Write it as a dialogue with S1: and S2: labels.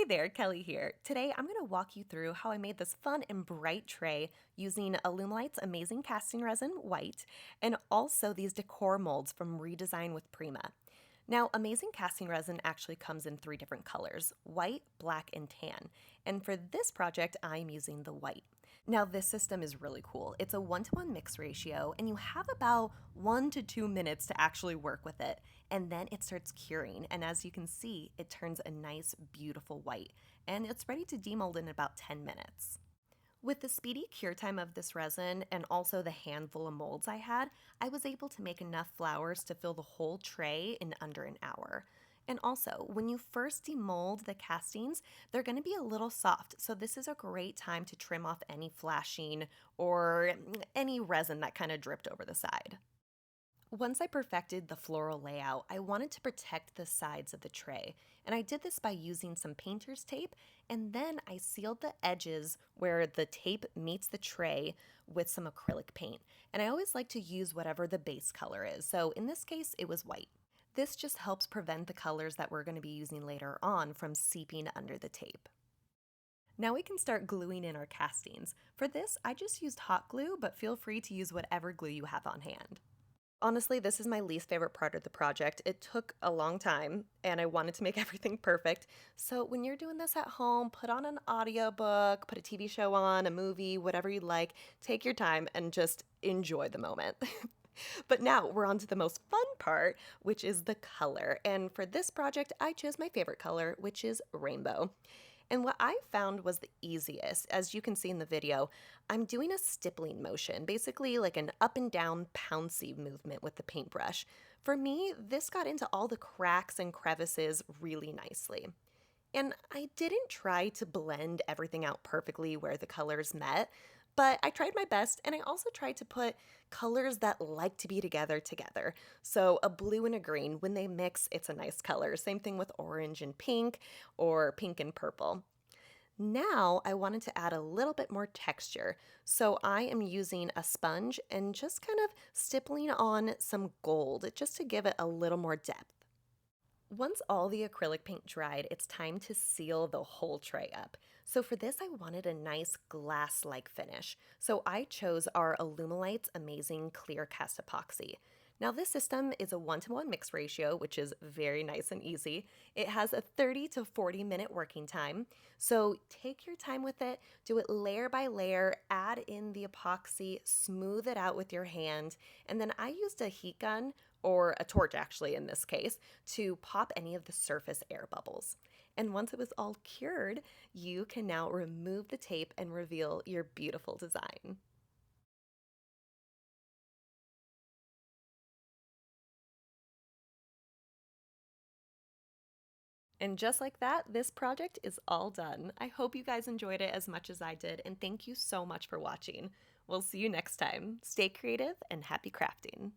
S1: Hey there, Kelly here. Today I'm going to walk you through how I made this fun and bright tray using Alumilite's Amazing Casting Resin white and also these decor molds from Redesign with Prima. Now, Amazing Casting Resin actually comes in three different colors: white, black, and tan. And for this project, I'm using the white. Now, this system is really cool. It's a 1-to-1 mix ratio, and you have about 1 to 2 minutes to actually work with it. And then it starts curing. And as you can see, it turns a nice, beautiful white. And it's ready to demold in about 10 minutes. With the speedy cure time of this resin and also the handful of molds I had, I was able to make enough flowers to fill the whole tray in under an hour. And also, when you first demold the castings, they're going to be a little soft, so this is a great time to trim off any flashing or any resin that kind of dripped over the side. Once I perfected the floral layout, I wanted to protect the sides of the tray, and I did this by using some painter's tape, and then I sealed the edges where the tape meets the tray with some acrylic paint. And I always like to use whatever the base color is, so in this case, it was white. This just helps prevent the colors that we're going to be using later on from seeping under the tape. Now we can start gluing in our castings. For this, I just used hot glue, but feel free to use whatever glue you have on hand. Honestly, this is my least favorite part of the project. It took a long time and I wanted to make everything perfect. So when you're doing this at home, put on an audiobook, put a TV show on, a movie, whatever you like. Take your time and just enjoy the moment. But now we're on to the most fun part, which is the color. And for this project, I chose my favorite color, which is rainbow. And what I found was the easiest. As you can see in the video, I'm doing a stippling motion, basically like an up and down pouncy movement with the paintbrush. For me, this got into all the cracks and crevices really nicely. And I didn't try to blend everything out perfectly where the colors met, but I tried my best, and I also tried to put colors that like to be together. So a blue and a green, when they mix, it's a nice color. Same thing with orange and pink or pink and purple. Now I wanted to add a little bit more texture, so I am using a sponge and just kind of stippling on some gold just to give it a little more depth. Once all the acrylic paint dried, it's time to seal the whole tray up. So for this, I wanted a nice glass-like finish. So I chose our Alumilite's Amazing Clear Cast Epoxy. Now this system is a 1-to-1 mix ratio, which is very nice and easy. It has a 30 to 40 minute working time. So take your time with it, do it layer by layer, add in the epoxy, smooth it out with your hand, and then I used a heat gun, or a torch actually in this case, to pop any of the surface air bubbles. And once it was all cured, you can now remove the tape and reveal your beautiful design. And just like that, this project is all done. I hope you guys enjoyed it as much as I did, and thank you so much for watching. We'll see you next time. Stay creative and happy crafting.